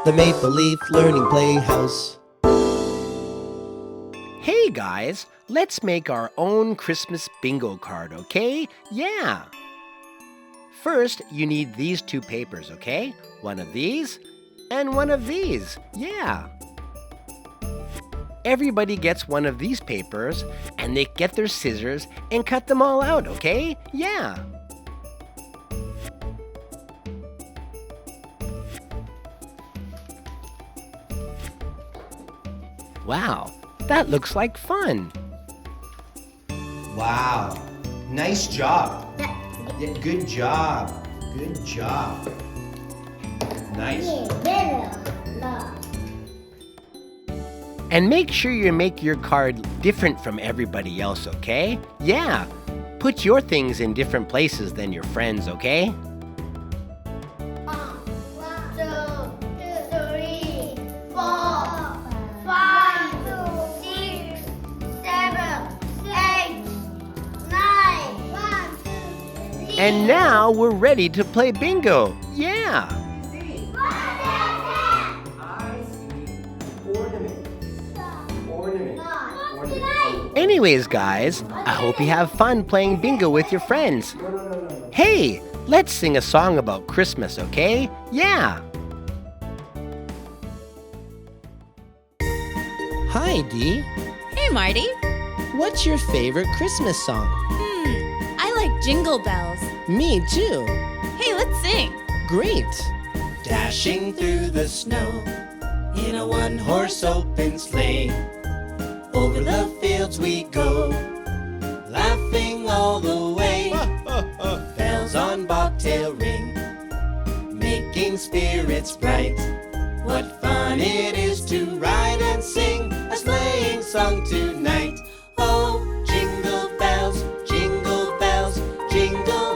the Maple Leaf Learning Playhouse. Hey guys, let's make our own Christmas bingo card, okay? Yeah! First, you need these two papers, okay? One of these and one of these, yeah! Everybody gets one of these papers and they get their scissors and cut them all out, okay? Yeah! Wow, that looks like fun! Wow, nice job. Yeah, good job. Good job. Nice. And make sure you make your card different from everybody else, okay? Yeah, put your things in different places than your friends, okay? 1, 2, 3, 4, 5, 6, 7, 8, 9. And now we're ready to play bingo. Yeah! Anyways, guys, I hope you have fun playing bingo with your friends. Hey, let's sing a song about Christmas, okay? Yeah! Hi, Dee. Hey, Marty. What's your favorite Christmas song? I like Jingle Bells. Me too. Hey, let's sing. Great. Dashing through the snow in a one-horse open sleigh. Over the fields we go, laughing all the way. Bells on bobtail ring, making spirits bright. What fun it is to ride and sing a sleighing song tonight. Oh, jingle bells, jingle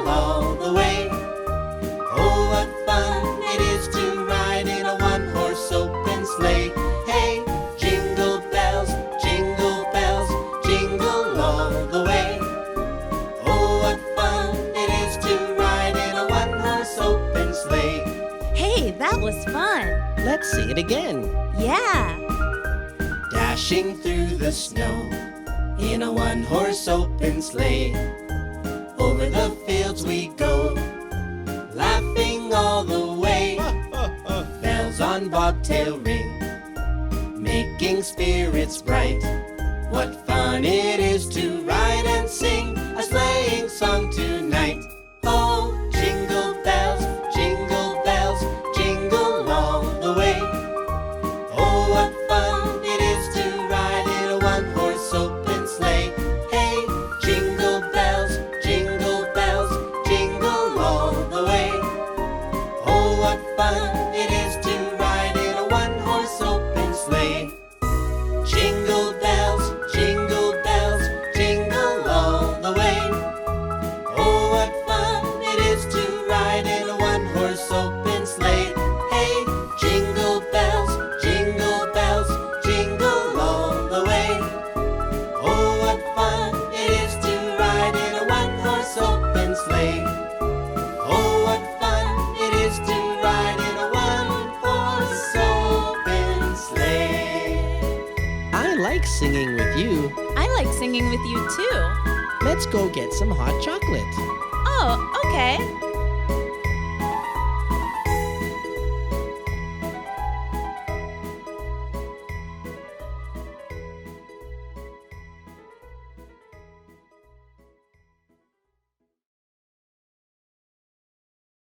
all the way. Oh, what fun it is to ride in a one-horse open sleigh. Hey, jingle bells, jingle all the way. Oh, what fun it is to ride in a one-horse open sleigh. Hey, that was fun. Let's sing it again. Yeah. Dashing through the snow in a one-horse open sleigh. Over the fields we go, laughing all the way. Bells on bobtail ring, making spirits bright. What fun it is to ride and sing a sleighing song tonight. Oh, jingle bells, jingle all the way. Oh, what fun it is to ride in a one-horse open sleigh. Hey, jingle bells, jingle all the way. Oh, what fun it is to ride in a one-horse open sleigh. Jingle bells, jingle all the way. Oh, what fun it is to ride in a one-horse open sleigh. Hey, jingle bells, jingle all the way. Oh, what fun it is to ride in a one-horse open sleigh. Oh, what fun it is to ride in a one-horse open sleigh. I like singing with you. I like singing with you too. Let's go get some hot chocolate. Oh, okay.